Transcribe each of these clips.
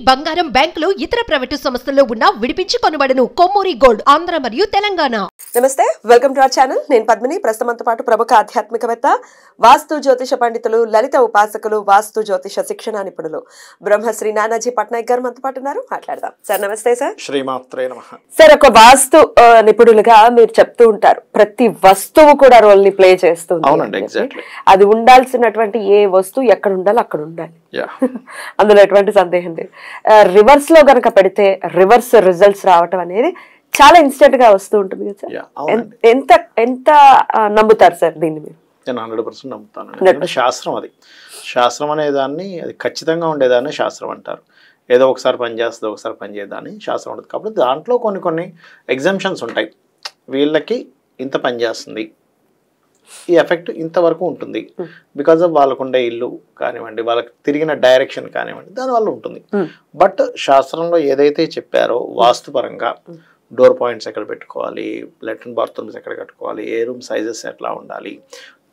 బంగారం బ్యాంకులు ఇతర ప్రైవేటు సంస్థల్లో ఉన్న విడిపించి కొనబడను. కొమ్మూరి గోల్డ్ ఆంధ్ర మరియు తెలంగాణ. నమస్తే, వెల్కమ్ టు అవర్ ఛానల్. నేను పద్మిని. ప్రస్తుతంతో పాటు ప్రముఖ ఆధ్యాత్మికవేత్త, వాస్తు జ్యోతిష పండితులు, లలిత ఉపాసకులు, వాస్తు జ్యోతిష శిక్షణ నిపుణులు బ్రహ్మశ్రీ నానాజీ పట్నాయక్ గారు మనతో పాటు ఉన్నారు. మాట్లాడదాం. సార్ నమస్తే. సార్ శ్రీమాత్రే నమః. సార్, ఒక వాస్తు నిపుణులుగా మీరు చెప్తూ ఉంటారు, ప్రతి వస్తువు కూడా రోల్ ని ప్లే చేస్తుంది. అవునండి, ఎగ్జాక్ట్లీ. అది ఉండాల్సినటువంటి ఏ వస్తువు ఎక్కడ ఉండాలో అక్కడ ఉండాలి. అందులో ఎటువంటి సందేహం లేదు. రివర్స్ లో గనక పెడితే రివర్స్ రిజల్ట్స్ రావటం అనేది చాలా ఇన్స్టెంట్ గా వస్తూ ఉంటుంది కదా సార్. ఎంత ఎంత నమ్ముతారు సార్ దీన్ని మీరు? నేను 100% నమ్ముతాను. ఎందుకంటే శాస్త్రం, అది శాస్త్రం అనే దాన్ని, అది ఖచ్చితంగా ఉండేదాన్ని శాస్త్రం అంటారు. ఏదో ఒకసారి పని చేస్తుంది, ఒకసారి పని చేయదాన్ని శాస్త్రం ఉంటుంది. కాబట్టి దాంట్లో కొన్ని ఎగ్జామ్షన్స్ ఉంటాయి. వీళ్ళకి ఇంత పని చేస్తుంది, ఈ ఎఫెక్ట్ ఇంతవరకు ఉంటుంది, బికాజ్ ఆఫ్ వాళ్ళకు ఉండే ఇల్లు కానివ్వండి, వాళ్ళకి తిరిగిన డైరెక్షన్ కానివ్వండి, దానివల్ల ఉంటుంది. బట్ శాస్త్రంలో ఏదైతే చెప్పారో వాస్తుపరంగా డోర్ పాయింట్స్ ఎక్కడ పెట్టుకోవాలి, లెట్రిన్ బాత్రూమ్స్ ఎక్కడ కట్టుకోవాలి, ఏ రూమ్ సైజెస్ ఎట్లా ఉండాలి,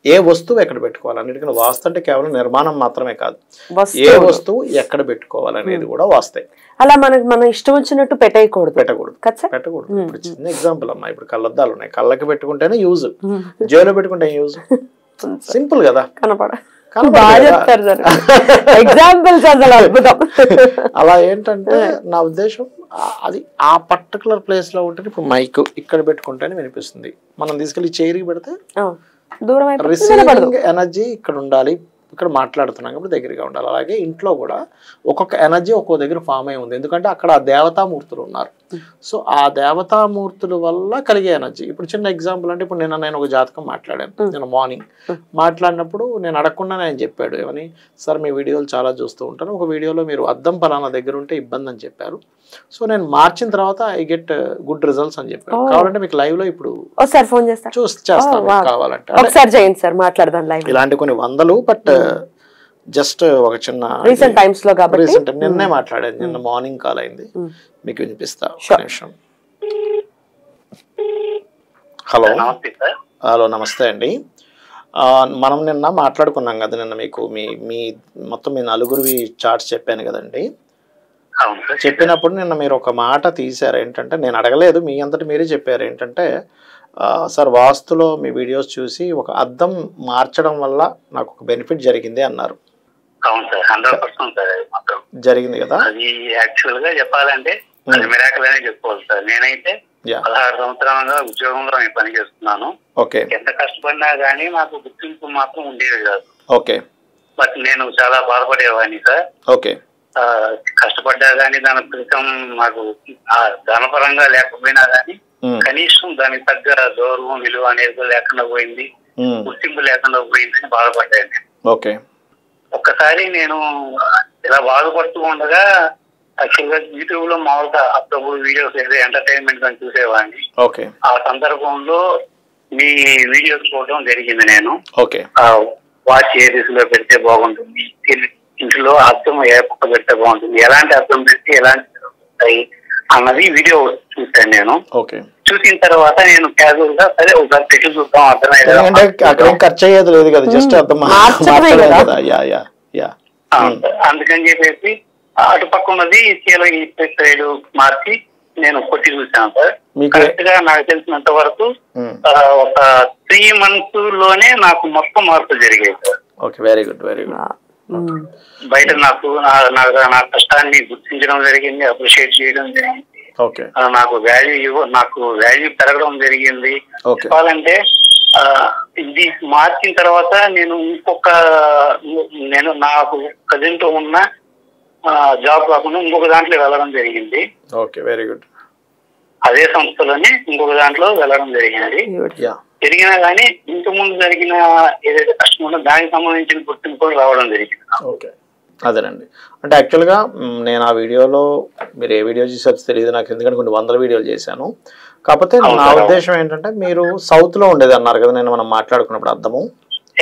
ఏ వస్తువు ఎక్కడ పెట్టుకోవాలి, అన్నిటికీ వాస్తు అంటే కేవలం నిర్మాణం మాత్రమే కాదు, ఏ వస్తువు ఎక్కడ పెట్టుకోవాలి అనేది కూడా వాస్తే. అలా మన ఇష్టం వచ్చినట్టు పెట్టకూడదు. ఇప్పుడు చిన్న ఎగ్జాంపుల్ అమ్మా, ఇప్పుడు కళ్ళద్దాలు ఉన్నాయి, కళ్ళకి పెట్టుకుంటేనే యూజ్, జేబులో పెట్టుకుంటే యూజ్. సింపుల్ కదా, అలా ఏంటంటే నా ఉద్దేశం అది ఆ పర్టికులర్ ప్లేస్ లో ఉంటే, ఇప్పుడు మైక్ ఇక్కడ పెట్టుకుంటేనే వినిపిస్తుంది, మనం తీసుకెళ్లి చైర్కి పెడితే రిసీవింగ్ ఎనర్జీ ఇక్కడ ఉండాలి, ఇక్కడ మాట్లాడుతున్నాం కాబట్టి దగ్గరగా ఉండాలి. అలాగే ఇంట్లో కూడా ఒక్కొక్క ఎనర్జీ ఒక్కొక్క దగ్గర ఫామ్ అయి ఉంది, ఎందుకంటే అక్కడ ఆ దేవతామూర్తులు ఉన్నారు. సో ఆ దేవతామూర్తుల వల్ల కలిగే ఎనర్జీ. ఇప్పుడు చిన్న ఎగ్జాంపుల్ అంటే, ఇప్పుడు నేను ఒక జాతకం మాట్లాడాను, నేను మార్నింగ్ మాట్లాడినప్పుడు నేను అడగకుండా ఆయన చెప్పాడు ఏమని, సార్ మీ వీడియోలు చాలా చూస్తూ ఉంటాను, ఒక వీడియోలో మీరు అద్దం పలానా దగ్గర ఉంటే ఇబ్బంది అని చెప్పారు. సో నేను మార్చిన తర్వాత ఐ గెట్ గుడ్ రిజల్ట్స్ అని చెప్పారు. కావాలంటే మీకు లైవ్ లో ఇప్పుడు ఫోన్ చేస్తాను, కావాలంటే ఒకసారి చేయండి సార్, మాట్లాడదాం లైవ్. ఇలాంటి కొన్ని వందలు, బట్ జస్ట్ ఒక చిన్న రీసెంట్ టైమ్స్ లో కాబట్టి రీసెంట్ నిన్నే మాట్లాడాను, నిన్న మార్నింగ్ కాల్ అయింది, మీకు వినిపిస్తా. హలో హలో, నమస్తే అండి. మనం నిన్న మాట్లాడుకున్నాం కదా, నిన్న మీకు మీ మొత్తం మీ నలుగురివి చార్ట్స్ చెప్పాను కదండి. చెప్పినప్పుడు నిన్న మీరు ఒక మాట తీశారు, ఏంటంటే నేను అడగలేదు, మీ అంతటి మీరే చెప్పారు, ఏంటంటే సార్ వాస్తులో మీ వీడియోస్ చూసి ఒక అద్దం మార్చడం వల్ల నాకు ఒక బెనిఫిట్ జరిగింది అన్నారు. అవును సార్, 100% సార్. అది మాత్రం జరిగింది కదా. అది యాక్చువల్ గా చెప్పాలంటే అది మిరాకిల్ అనే చెప్పుకోవాలి సార్. నేనైతే 16 సంవత్సరాలుగా ఉద్యోగంలో పని చేస్తున్నాను. ఎంత కష్టపడినా గానీ నాకు గుర్తింపు మాత్రం ఉండేది కాదు. బట్ నేను చాలా బాధపడేవాడిని సార్. కష్టపడ్డా గానీ దాని ఫలితం నాకు ధనపరంగా లేకపోయినా గానీ కనీసం దానికి తగ్గ గౌరవం, విలువ అనేది లేకుండా పోయింది, గుర్తింపు లేకుండా పోయిందని బాధపడ్డాను. ఒక్కసారి నేను ఇలా బాధపడుతూ ఉండగా యాక్చువల్గా యూట్యూబ్ లో మామూలుగా అప్పుడప్పుడు వీడియోస్ ఏదో ఎంటర్టైన్మెంట్ అని చూసేవాడిని. ఆ సందర్భంలో మీ వీడియోస్ చూడడం జరిగింది. నేను వాచ్ ఏ దిశలో పెడితే బాగుంటుంది, ఇంట్లో అర్థం ఏ పక్క పెడితే బాగుంటుంది, ఎలాంటి అర్థం పెడితే ఎలాంటి ఉంటాయి అన్నది వీడియో చూసాను. నేను చూసిన తర్వాత నేను క్యాజువల్ గా సరే ఒకసారి పెట్టి చూద్దాం, అందుకని చెప్పేసి అటుపక్క ఉన్నది చీల సైడ్ మార్చి నేను కొట్టి చూసాను సార్. కరెక్ట్ గా నాకు తెలిసినంత వరకు ఒక 3 months లోనే నాకు మొత్తం మార్పులు జరిగాయి sir. Very good, very good. బయట నాకు నా కష్టాన్ని గుర్తించడం జరిగింది, అప్రిషియేట్ చేయడం జరిగింది, నాకు వాల్యూ పెరగడం జరిగింది. చెప్పాలంటే ఇది మార్చిన తర్వాత నేను నాకు ప్రజెంట్ ఉన్న జాబ్ కాకుండా ఇంకొక దాంట్లో వెళ్ళడం జరిగింది. Very good. అదే సంస్థలోనే ఇంకొక దాంట్లో వెళ్ళడం జరిగింది. జరిగినా గానీ ఇంతకుముందు జరిగిన ఏదైతే కష్టం ఉందో దానికి సంబంధించిన గుర్తింపు కూడా రావడం జరిగింది. అదేనండి. అంటే యాక్చువల్గా నేను ఆ వీడియోలో, మీరు ఏ వీడియో చేసారో తెలియదు నాకు, ఎందుకంటే కొన్ని 100 వీడియోలు చేశాను. కాకపోతే నా ఉద్దేశం ఏంటంటే, మీరు సౌత్ లో ఉండేది అన్నారు కదా నేను మనం మాట్లాడుకున్నప్పుడు అర్థము.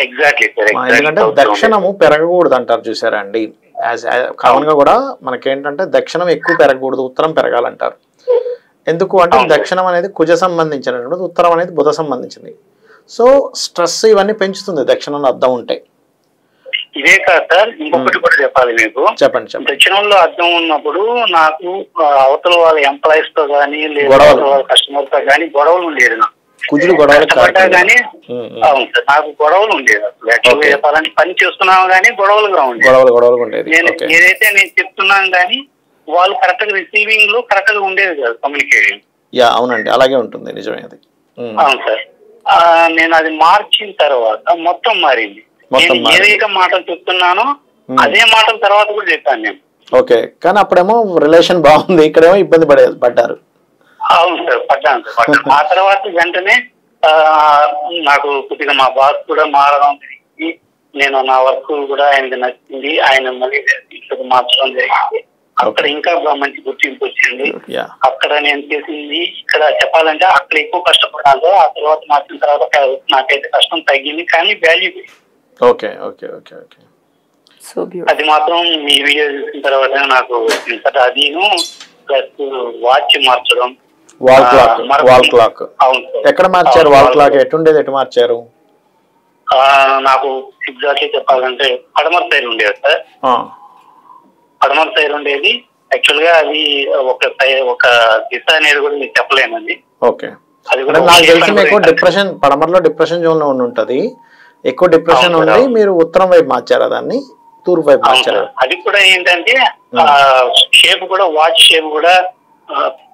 ఎందుకంటే దక్షిణము పెరగకూడదు అంటారు, చూసారా అండి. కామన్ గా కూడా మనకేంటంటే దక్షిణం ఎక్కువ పెరగకూడదు, ఉత్తరం పెరగాలంటారు. ఎందుకు అంటే దక్షిణం అనేది కుజ సంబంధించినటువంటిది, ఉత్తరం అనేది బుధ సంబంధించింది. సో స్ట్రెస్ ఇవన్నీ పెంచుతుంది దక్షిణంలో అద్దం ఉంటే. ఇదే కాదు సార్, ఇంకొకటి కూడా చెప్పాలి మీకు. చెప్పండి. దక్షిణంలో అర్థం ఉన్నప్పుడు నాకు అవతల వాళ్ళ ఎంప్లాయీస్ తో గానీ లేదా కస్టమర్ తో గానీ గొడవలు ఉండేది. నాకు కానీ అవును సార్, నాకు గొడవలు ఉండేది. అసలు యాక్చువల్గా చెప్పాలంటే పని చేస్తున్నాము కానీ గొడవలుగా ఉండేది. నేను ఏదైతే నేను చెప్తున్నాను కానీ వాళ్ళు కరెక్ట్ గా రిసీవింగ్ లో కరెక్ట్ గా ఉండేది కాదు కమ్యూనికేషన్. అవునండి, అలాగే ఉంటుంది, నిజమే అది. అవును సార్, నేను అది మార్చిన తర్వాత మొత్తం మారింది. నేను ఏదైతే మాటలు చెప్తున్నానో అదే మాటల తర్వాత కూడా చెప్పాను నేను. ఓకే, కానీ అప్పుడేమో రిలేషన్ బాగుంది, ఇక్కడేమో ఇబ్బంది పడ్డారు. అవును సార్, పడ్డాను సార్. ఆ తర్వాత వెంటనే నాకు కొద్దిగా మా బాస్ కూడా మారడం జరిగింది. నేను నా వర్క్ కూడా ఆయనకి నచ్చింది, ఆయన మళ్ళీ ఇంట్లోకి మార్చడం జరిగింది. అక్కడ ఇంకా మంచి గుర్తింపు వచ్చింది. అక్కడ నేను చేసింది ఇక్కడ చెప్పాలంటే అక్కడ ఎక్కువ కష్టపడాలి. ఆ తర్వాత మార్చిన తర్వాత నాకైతే కష్టం తగ్గింది, కానీ value. Okay okay okay okay, అది మాత్రం మీ వీడియో చూసిన తర్వాత నాకు అదిను ప్లస్ వాచ్ మార్చడం. వాల్ క్లాక్ ఎక్కడ మార్చారు? వాల్ క్లాక్ ఎటుండేది, ఎటు మార్చారు? నాకు ఎగ్జాక్ట్లీ చెప్పాలంటే పడమర సైడ్ ఉండేది సార్. పడమర సైడ్ ఉండేది. యాక్చువల్ గా అది ఒక దిశ అనేది కూడా మీకు చెప్పలేనండి. ఓకే, నాకు తెలిసి మీకు డిప్రెషన్, పడమరలో డిప్రెషన్ జోన్ లో ఉంటది, ఎక్కువ డిప్రెషన్ ఉండి మీరు ఉత్తరం వైపు మార్చారా దాన్ని, తూర్పు వైపు మార్చారా? అది కూడా ఏంటంటే షేప్ కూడా, వాచ్ షేప్ కూడా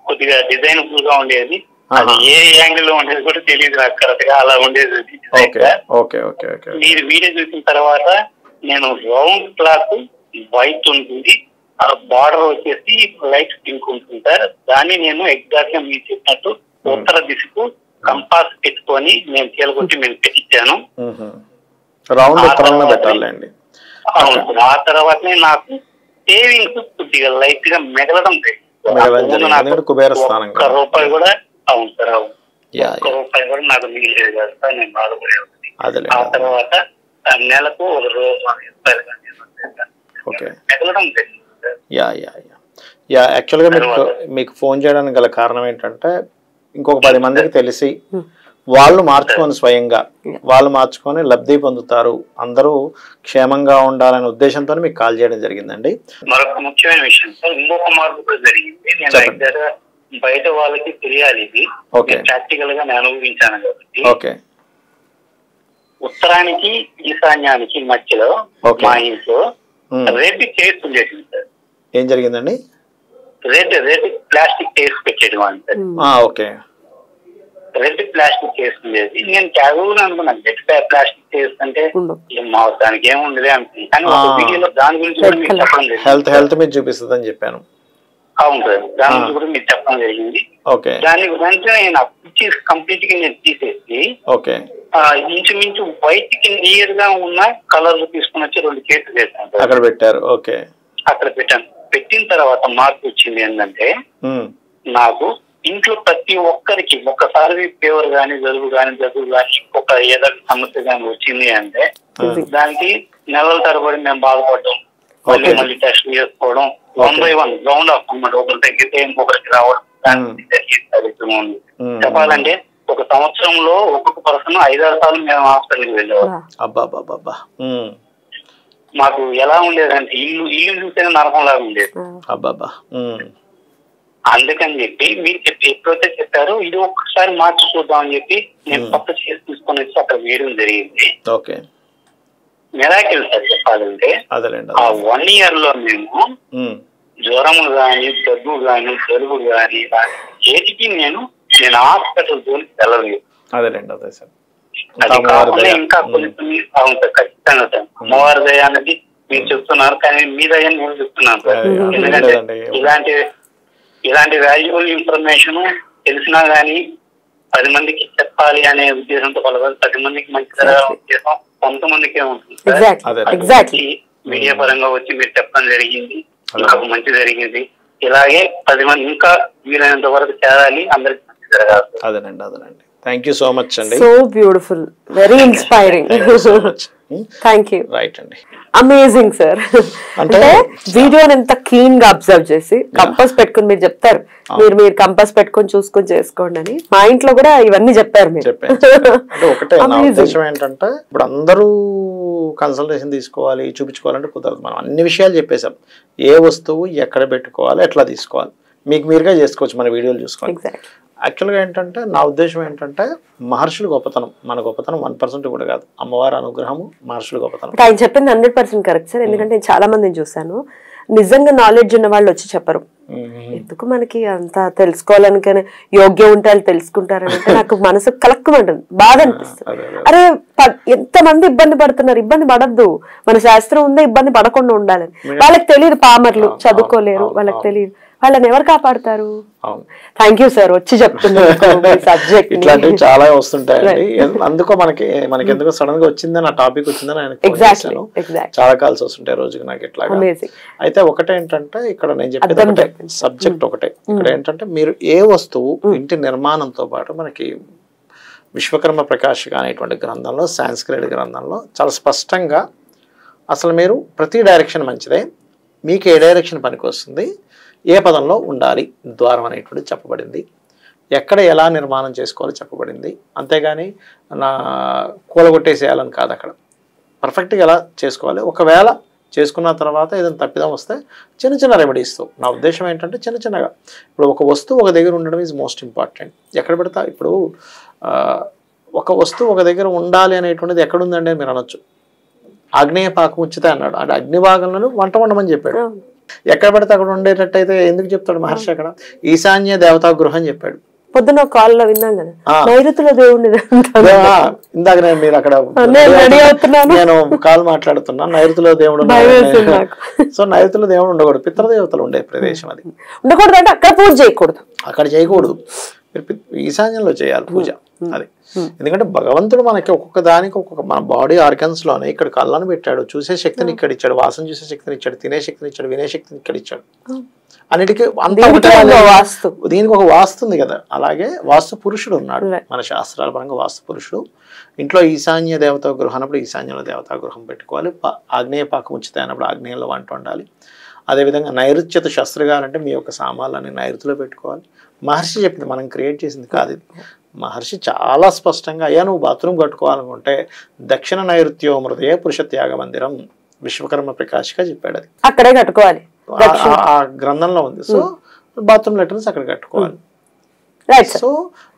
కొద్దిగా డిజైనబుల్ గా ఉండేది. అది ఏ యాంగిల్ లో ఉండేది కూడా తెలియదు నాకు కరెక్ట్ గా, అలా ఉండేది. మీరు వీడియో చూసిన తర్వాత నేను రౌండ్ క్లాత్ వైట్ ఉంటుంది, బార్డర్ వచ్చేసి లైట్ పింక్ ఉంటుంది సార్. దాన్ని నేను ఎగ్జాక్ట్ గా మీరు చెప్పినట్టు ఉత్తర దిశకు కంపాస్ పెట్టుకొని నేను చీలకొచ్చి నేను పెట్టించాను. ఆ తర్వాతనే నాకు సేవింగ్స్ కొద్దిగా లైట్ గా మెదలడం ఒక్క రూపాయి కూడా, అవును సార్, అవును, ఒక్క రూపాయి కూడా నాకు మిగిలేదు కదా సార్, నేను బాధపడేది. ఆ తర్వాత నెలకు ఒక రోజు మెదలడం జరిగింది. యాక్చువల్గా మీకు ఫోన్ చేయడానికి గల కారణం ఏంటంటే ఇంకొక 10 మందికి తెలిసి వాళ్ళు మార్చుకొని, స్వయంగా వాళ్ళు మార్చుకొని లబ్ధి పొందుతారు, అందరూ క్షేమంగా ఉండాలనే ఉద్దేశంతో మీకు కాల్ చేయడం జరిగిందండి. మరొక ముఖ్యమైన విషయం సార్, ఇంకొక మార్పు కూడా జరిగింది. నేను బయట వాళ్ళకి తెలియాలి, ఇది ప్రాక్టికల్ గా నేను అనుభవించాను కాబట్టి. ఓకే, ఉత్తరానికి ఈశాన్యానికి మధ్యలో మా ఇంట్లో రెడ్ టేస్ట్ ఉండేది సార్. ఏం జరిగిందండి? రెడ్ ప్లాస్టిక్ టేస్ట్ పెట్టేది అంటే. ఓకే, రెడ్ ప్లాస్టిక్ టేస్ట్ ఉండేది. నేను క్యాజువల్ అనుకున్నాను, రెడ్ ప్లాస్టిక్ టేస్ట్ అంటే దానికి ఏముండలే అనుకున్నాను. కానీ ఒక వీడియోలో దాని గురించి కూడా మీకు చెప్పడం జరిగింది. హెల్త్ మీద చూపిస్తుంది అని చెప్పాను. అవును సార్, దాని గురించి కూడా మీకు చెప్పడం జరిగింది. దాని వెంటనే నాకు కంప్లీట్ గా నేను తీసేసి ఇంచుమించు వైట్ కి నియర్ గా ఉన్న కలర్ తీసుకుని వచ్చి 2 కేసులు వేసాను అక్కడ పెట్టారు. ఓకే, అక్కడ పెట్టాను. పెట్టిన తర్వాత మార్పు వచ్చింది ఏంటంటే, నాకు ఇంట్లో ప్రతి ఒక్కరికి ఒక్కసారి ఫీవర్ గానీ జలుబు కానీ ఒక ఏదో సమస్య కానీ వచ్చింది అంటే దానికి నెలల తరబడి మేము బాధపడడం, మళ్ళీ టెస్ట్ చేసుకోవడం, 1 by 1 రౌండ్ ఆఫ్ అన్నమాట. ఒకరు తగ్గితే ఇంకొకరికి రావడం ఉంది. చెప్పాలంటే ఒక సంవత్సరంలో ఒక్కొక్క పర్సన్ 5-6 సార్లు మేము హాస్పిటల్కి వెళ్ళేవాళ్ళం. మాకు ఎలా ఉండేదంటే ఇల్లు చూస్తేనే నరకంలాగా ఉండేది. అందుకని చెప్పి మీరు ఎప్పుడైతే చెప్పారో ఇది ఒక్కసారి మార్చి చూద్దాం అని చెప్పి నేను కొత్త చేసి తీసుకొని వచ్చి అక్కడ వేయడం జరిగింది. మిరాకిల్ సార్ చెప్పాలంటే ఆ 1 year లో మేము జ్వరము గాని, దగ్గు గాని, జలుబు గాని ఏటికి నేను హాస్పిటల్ జోలికి వెళ్ళలేదు. అది కాకుండా ఇంకా కొన్ని అవును సార్, ఖచ్చితంగా సార్ అమ్మవారి దయ అనేది మీరు చెప్తున్నారు, కానీ మీ దయ నేను చెప్తున్నాను సార్. ఎందుకంటే ఇలాంటి వాల్యుబుల్ ఇన్ఫర్మేషన్ తెలిసినా గానీ 10 మందికి చెప్పాలి అనే ఉద్దేశంతో 10 మందికి మంచి ఉద్దేశం కొంతమందికే ఉంటుంది సార్. మీడియా పరంగా వచ్చి మీరు చెప్పడం జరిగింది, నాకు మంచి జరిగింది. ఇలాగే 10 మంది ఇంకా వీలైనంత వరకు చేరాలి, అందరికి మంచి జరగాలి. అదేనండి. థ్యాంక్ యూ సో మచ్ అండి. So beautiful, very inspiring. Thank you. Right అండి, అమేజింగ్ సార్. అంటే వీడియోని ఎంత క్లీన్ గా అబ్జర్వ్ చేసి కంపాస్ పెట్టుకుని మీరు చెప్తారు, మీరు కంపాస్ పెట్టుకొని చూసుకొని చేసుకోండి అని. మా ఇంట్లో కూడా ఇవన్నీ చెప్పారు మీరు. ఒకటే నా ఉద్దేశం ఏంటంటే, ఇప్పుడు అందరూ కన్సల్టేషన్ తీసుకోవాలి చూపించుకోవాలంటే కుదరదు. మనం అన్ని విషయాలు చెప్పేసాం, ఏ వస్తువు ఎక్కడ పెట్టుకోవాలి ఎట్లా తీసుకోవాలి మీకు మీరుగా చేసుకోవచ్చు మన వీడియోలు చూసుకోవాలి. యాక్చువల్గా ఏంటంటే నా ఉద్దేశం ఏంటంటే మహర్షుల గొప్పతనం మన గొప్పతనం 1% కూడా కాదు, అమ్మవారి అనుగ్రహము మహర్షుల గొప్పతనం. ఆయన చెప్పింది 100% కరెక్ట్ సార్. ఎందుకంటే నేను చాలా మందిని చూసాను, నిజంగా నాలెడ్జ్ ఉన్న వాళ్ళు వచ్చి చెప్పరు. ఎందుకు మనకి అంత తెలుసుకోవాలని కానీ యోగ్యం ఉంటే వాళ్ళు తెలుసుకుంటారంటే నాకు మనసు కలక్కుమంటుంది, బాధ అనిపిస్తుంది. అరే ఎంతమంది ఇబ్బంది పడుతున్నారు, ఇబ్బంది పడద్దు, మన శాస్త్రం ఉందే ఇబ్బంది పడకుండా ఉండాలని. వాళ్ళకి తెలియదు, పామర్లు చదువుకోలేరు, వాళ్ళకి తెలియదు, వాళ్ళని ఎవరు కాపాడతారు? థ్యాంక్ యూ సార్ వచ్చి చెప్తున్నారు సబ్జెక్ట్. ఇట్లాంటివి చాలా వస్తుంటాయండి, అందుకో మనకి ఎందుకో సడన్ గా వచ్చిందని ఆ టాపిక్ వచ్చిందని ఆయన చాలా కాల్స్ వస్తుంటాయి రోజుకి నాకు ఇట్లాగా. అయితే ఒకటేంటంటే ఇక్కడ నేను చెప్పేది సబ్జెక్ట్ ఒకటే, ఇక్కడ ఏంటంటే మీరు ఏ వస్తువు ఇంటి నిర్మాణంతో పాటు మనకి విశ్వకర్మ ప్రకాష్ అనేటువంటి గ్రంథంలో సాంస్క్రిట్ గ్రంథంలో చాలా స్పష్టంగా అసలు మీరు ప్రతి డైరెక్షన్ మంచిదే, మీకు ఏ డైరెక్షన్ పనికి వస్తుంది, ఏ పదంలో ఉండాలి ద్వారం అనేటువంటి చెప్పబడింది, ఎక్కడ ఎలా నిర్మాణం చేసుకోవాలో చెప్పబడింది. అంతేగాని నా కూలగొట్టేసేయాలని కాదు, అక్కడ పర్ఫెక్ట్గా ఎలా చేసుకోవాలి. ఒకవేళ చేసుకున్న తర్వాత ఏదైనా తప్పిదం వస్తే చిన్న చిన్న రెమెడీస్తో, నా ఉద్దేశం ఏంటంటే చిన్న చిన్నగా ఇప్పుడు ఒక వస్తువు ఒక దగ్గర ఉండడం ఈజ్ మోస్ట్ ఇంపార్టెంట్. ఎక్కడ పెడతా ఇప్పుడు ఒక వస్తువు ఒక దగ్గర ఉండాలి అనేటువంటిది ఎక్కడుందండి అని మీరు అనొచ్చు. ఆగ్నేయ పాకం ఉంచితే అన్నాడు, అంటే అగ్నిభాగంలో వంట వండమని చెప్పాడు. ఎక్కడ పడితే అక్కడ ఉండేటట్టయితే ఎందుకు చెప్తాడు మహర్షి? అక్కడ ఈశాన్య దేవతా గృహం చెప్పాడు. పొద్దున కాల్లో విన్నాం కదా, నైరుతిలో దేవుడిని. ఇందాక మీరు అక్కడ నేను కాల్ మాట్లాడుతున్నా, నైరుతిలో దేవుడు. సో నైరుతిలో దేవుడు ఉండకూడదు, పితృదేవతలు ఉండే ప్రదేశం అది ఉండకూడదు. అంటే అక్కడ పూజ చేయకూడదు, అక్కడ చేయకూడదు, ఈశాన్యంలో చేయాలి పూజ. అది ఎందుకంటే భగవంతుడు మనకి ఒక్కొక్క దానికి ఒక్కొక్క మన బాడీ ఆర్గన్స్ లోనే ఇక్కడ కళ్ళను పెట్టాడు, చూసే శక్తిని ఇక్కడ ఇచ్చాడు, వాసన చూసే శక్తిని ఇచ్చాడు, తినే శక్తిని ఇచ్చాడు, వినే శక్తిని ఇక్కడ ఇచ్చాడు. అన్నిటికీ దీనికి ఒక వాస్తు ఉంది కదా, అలాగే వాస్తు పురుషుడు ఉన్నాడు మన శాస్త్రాల పరంగా. వాస్తు పురుషుడు ఇంట్లో ఈశాన్య దేవతా గృహం అన్నప్పుడు ఈశాన్యంలో దేవతా గృహం పెట్టుకోవాలి, ఆగ్నేయ పాకం ఉంచితే అన్నప్పుడు ఆగ్నేయంలో వంట ఉండాలి. అదేవిధంగా నైరుత్యత శస్త్రగాలంటే మీ యొక్క సామాన్లని నైరుతిలో పెట్టుకోవాలి. మహర్షి చెప్పింది, మనం క్రియేట్ చేసింది కాదు ఇది. మహర్షి చాలా స్పష్టంగా అయ్యా నువ్వు బాత్రూమ్ కట్టుకోవాలనుకుంటే దక్షిణ నైరుత్యో మృదయ పురుష త్యాగ మందిరం విశ్వకర్మ ప్రకాష్గా చెప్పాడు. అది అక్కడే కట్టుకోవాలి, ఆ గ్రంథంలో ఉంది. సో బాత్రూమ్ లెటర్స్ అక్కడ కట్టుకోవాలి. సో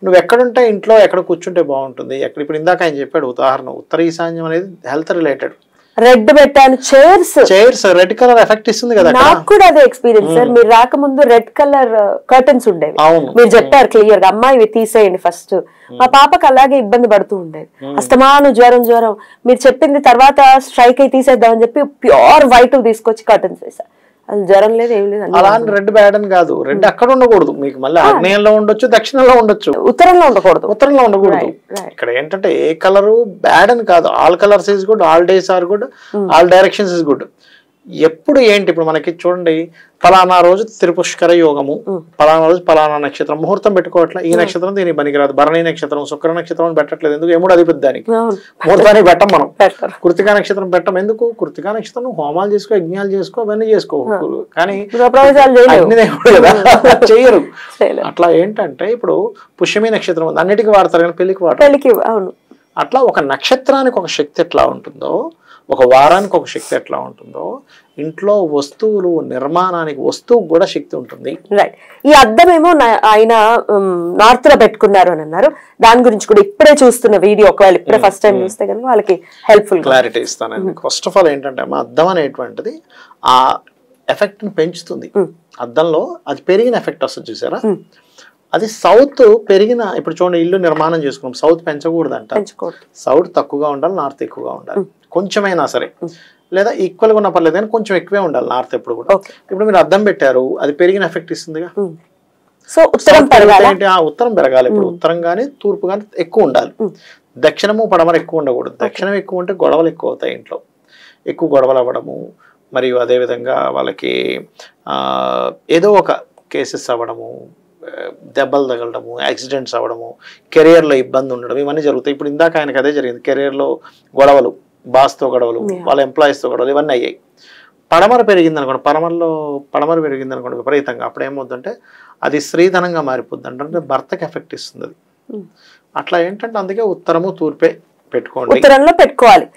నువ్వు ఎక్కడుంటే ఇంట్లో ఎక్కడ కూర్చుంటే బాగుంటుంది, ఎక్కడ ఇప్పుడు ఇందాక ఆయన చెప్పాడు ఉదాహరణ, ఉత్తర ఈశాన్యం అనేది హెల్త్ రిలేటెడ్. రెడ్ పెట్టాను, చైర్స్ రెడ్ కలర్ ఎఫెక్ట్ ఇస్తుంది కదా. నాకు కూడా అదే ఎక్స్పీరియన్స్ సార్. మీరు రాకముందు రెడ్ కలర్ కర్టన్స్ ఉండేవి, మీరు చెప్పారు క్లియర్ గా అమ్మా ఇవి తీసేయండి ఫస్ట్. మా పాపకు అలాగే ఇబ్బంది పడుతూ ఉండేది, అస్తమాను జ్వరం. మీరు చెప్పింది తర్వాత స్ట్రైక్ అయి తీసేద్దామని చెప్పి ప్యూర్ వైట్ తీసుకొచ్చి కర్టన్స్ వేసా. అది జ్వరం లేదు, ఏం లేదు. అలా రెడ్ బ్యాడ్ అని కాదు, రెడ్ అక్కడ ఉండకూడదు, మీకు మళ్ళీ ఆగ్నేయంలో ఉండొచ్చు, దక్షిణంలో ఉండొచ్చు, ఉత్తరంలో ఉండకూడదు. ఇక్కడ ఏంటంటే ఏ కలరు బ్యాడ్ అని కాదు, all colours is good, all days are good, all directions is good. ఎప్పుడు ఏంటి ఇప్పుడు మనకి చూడండి, ఫలానా రోజు త్రిపుష్కర యోగము, ఫలానా రోజు ఫలానా నక్షత్రం, ముహూర్తం పెట్టుకోవట్లే, ఈ నక్షత్రం దీనికి పనికిరాదు, భరణి నక్షత్రం శుక్ర నక్షత్రం పెట్టట్లేదు ఎందుకు, ఏముడు అధిపతి దానికి ముహూర్తానికి పెట్టం మనం. కృతికా నక్షత్రం పెట్టం ఎందుకు, కృతికా నక్షత్రం హోమాలు చేసుకో, యజ్ఞాలు చేసుకో, అవన్నీ చేసుకో, కానీ అగ్నిదేవుడు కదా చెయ్యరు. అట్లా ఏంటంటే ఇప్పుడు పుష్యమి నక్షత్రం ఉంది, అన్నిటికీ వాడతారు కానీ పెళ్లికి వాడతారు. అట్లా ఒక నక్షత్రానికి ఒక శక్తి ఎట్లా ఉంటుందో, ఒక వారానికి ఒక శక్తి ఎట్లా ఉంటుందో, ఇంట్లో వస్తువులు నిర్మాణానికి వస్తువుకు కూడా శక్తి ఉంటుంది. రైట్. ఈ అద్దం ఏమో ఆయన నార్త్ లో పెట్టుకున్నారు అని అన్నారు, దాని గురించి కూడా ఇప్పుడే చూస్తున్న వీడియో ఒకవేళ ఇప్పుడే ఫస్ట్ టైం చూస్తే కనుక వాళ్ళకి హెల్ప్ఫుల్ క్లారిటీ ఇస్తాను. ఫస్ట్ ఆఫ్ ఆల్ ఏంటంటే అద్దం అనేటువంటిది ఆ ఎఫెక్ట్ ని పెంచుతుంది. అద్దంలో అది పెరిగిన ఎఫెక్ట్ వస్తుంది చూసారా, అది సౌత్ పెరిగిన. ఇప్పుడు చూడండి ఇల్లు నిర్మాణం చేసుకున్నాం, సౌత్ పెంచకూడదు అంట, సౌత్ తక్కువగా ఉండాలి, నార్త్ ఎక్కువగా ఉండాలి, కొంచెమైనా సరే, లేదా ఈక్వల్గా ఉన్న పర్లేదు కానీ కొంచెం ఎక్కువే ఉండాలి నార్త్ ఎప్పుడు కూడా. ఇప్పుడు మీరు అద్దం పెట్టారు, అది పెరిగిన ఎఫెక్ట్ ఇస్తుందిగా. సో ఉత్తరం పెరగాలి, ఇప్పుడు ఉత్తరం కానీ తూర్పు కానీ ఎక్కువ ఉండాలి, దక్షిణము పడమర ఎక్కువ ఉండకూడదు. దక్షిణం ఎక్కువ ఉంటే గొడవలు ఎక్కువ అవుతాయి, ఇంట్లో ఎక్కువ గొడవలు అవ్వడము, మరియు అదేవిధంగా వాళ్ళకి ఏదో ఒక కేసెస్ అవ్వడము, దెబ్బలు తగలడము, యాక్సిడెంట్స్ అవ్వడము, కెరియర్లో ఇబ్బంది ఉండడం, ఇవన్నీ జరుగుతాయి. ఇప్పుడు ఇందాక ఆయనకు అదే జరిగింది, కెరియర్లో గొడవలు, బాస్తో గొడవలు, వాళ్ళ ఎంప్లాయీస్తో గొడవలు, ఇవన్నీ అయ్యాయి. పడమర పెరిగింది అనుకోండి, పడమర పెరిగింది అనుకోండి విపరీతంగా, అప్పుడు ఏమవుతుందంటే అది స్త్రీధనంగా మారిపోద్ది, అంటే భర్తకి ఎఫెక్ట్ ఇస్తుంది అది. అట్లా ఏంటంటే అందుకే ఉత్తరము తూర్పే పెట్టుకోండి, ఉత్తరంలో పెట్టుకోవాలి.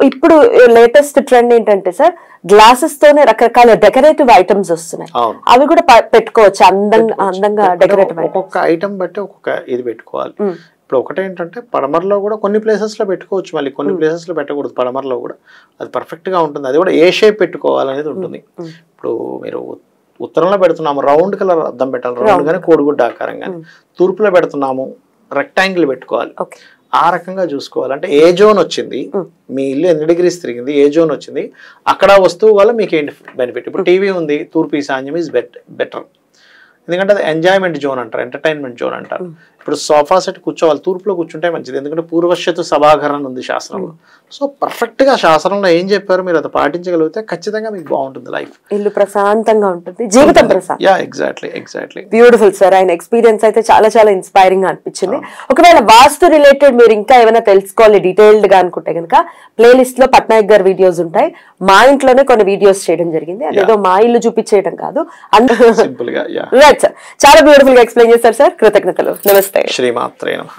ఇప్పుడు లేటెస్ట్ ట్రెండ్ ఏంటంటే సార్, గ్లాసెస్ తోనే రకరకాల డెకరేటివ్ ఐటమ్స్ వస్తున్నాయి. అవి కూడా పెట్టుకోవచ్చు అందంగా డెకరేటివ్. ఒక్కొక్క ఐటమ్ బట్టి ఒక్కొక్క ఇది పెట్టుకోవాలి. ఇప్పుడు ఒకటేంటంటే పడమరలో కూడా కొన్ని ప్లేసెస్ లో పెట్టుకోవచ్చు, మళ్ళీ కొన్ని ప్లేసెస్ లో పెట్టకూడదు. పడమరలో కూడా అది పర్ఫెక్ట్ గా ఉంటుంది. అది కూడా ఏ షేప్ పెట్టుకోవాలనేది ఉంటుంది. ఇప్పుడు మీరు ఉత్తరంలో పెడుతున్నాము రౌండ్ కలర్ అద్దం పెట్టాలి, రౌండ్ గానీ కోడిగుడ్డ ఆకారం కానీ. తూర్పులో పెడుతున్నాము రెక్టాంగిల్ పెట్టుకోవాలి. ఆ రకంగా చూసుకోవాలి. అంటే ఏ జోన్ వచ్చింది, మీ ఇల్లు ఎన్ని డిగ్రీస్ తిరిగింది, ఏ జోన్ వచ్చింది, అక్కడ వస్తువు వల్ల మీకు ఏంటి బెనిఫిట్. ఇప్పుడు టీవీ ఉంది, తూర్పు ఈశాన్యం ఈజ్ బెటర్. ఎందుకంటే అది ఎంజాయ్మెంట్ జోన్ అంటారు, ఎంటర్టైన్మెంట్ జోన్ అంటారు. ఇప్పుడు సోఫా సెట్ కూర్చోవాలి, తూర్పులో కూర్చుంటే మంచిది. ఎందుకంటే పూర్వశ్యతు సభాకరణ ఉంది శాస్త్రంలో. సో పర్ఫెక్ట్ గా శాస్త్రంలో ఏం చెప్పారు మీరు అది పాటించగలిగితే ఖచ్చితంగా మీకు బాగుంటుంది లైఫ్. ఇల్లు ప్రశాంతంగా ఉంటుంది, జీవితం ప్రశాంతం. Yeah exactly. Beautiful sir. ఆయన ఎక్స్పీరియన్స్ అయితే చాలా చాలా ఇన్స్పైరింగ్ గా అనిపించింది. ఒకవేళ వాస్తు రిలేటెడ్ మీరు ఇంకా ఏమైనా తెలుసుకోవాలి డీటెయిల్డ్ గా అనుకుంటే కనుక ప్లేలిస్ట్ లో పట్నాయక్ గారి వీడియోస్ ఉంటాయి. మా ఇంట్లోనే కొన్ని వీడియోస్ చేయడం జరిగింది. అదేదో మా ఇల్లు చూపించేయడం కాదు, సింపుల్ గా. రైట్ సార్, చాలా బ్యూటిఫుల్ గా ఎక్స్ప్లెయిన్ చేశారు సార్. కృతజ్ఞతలు. నమస్తే. శ్రీమాత్రే నమః.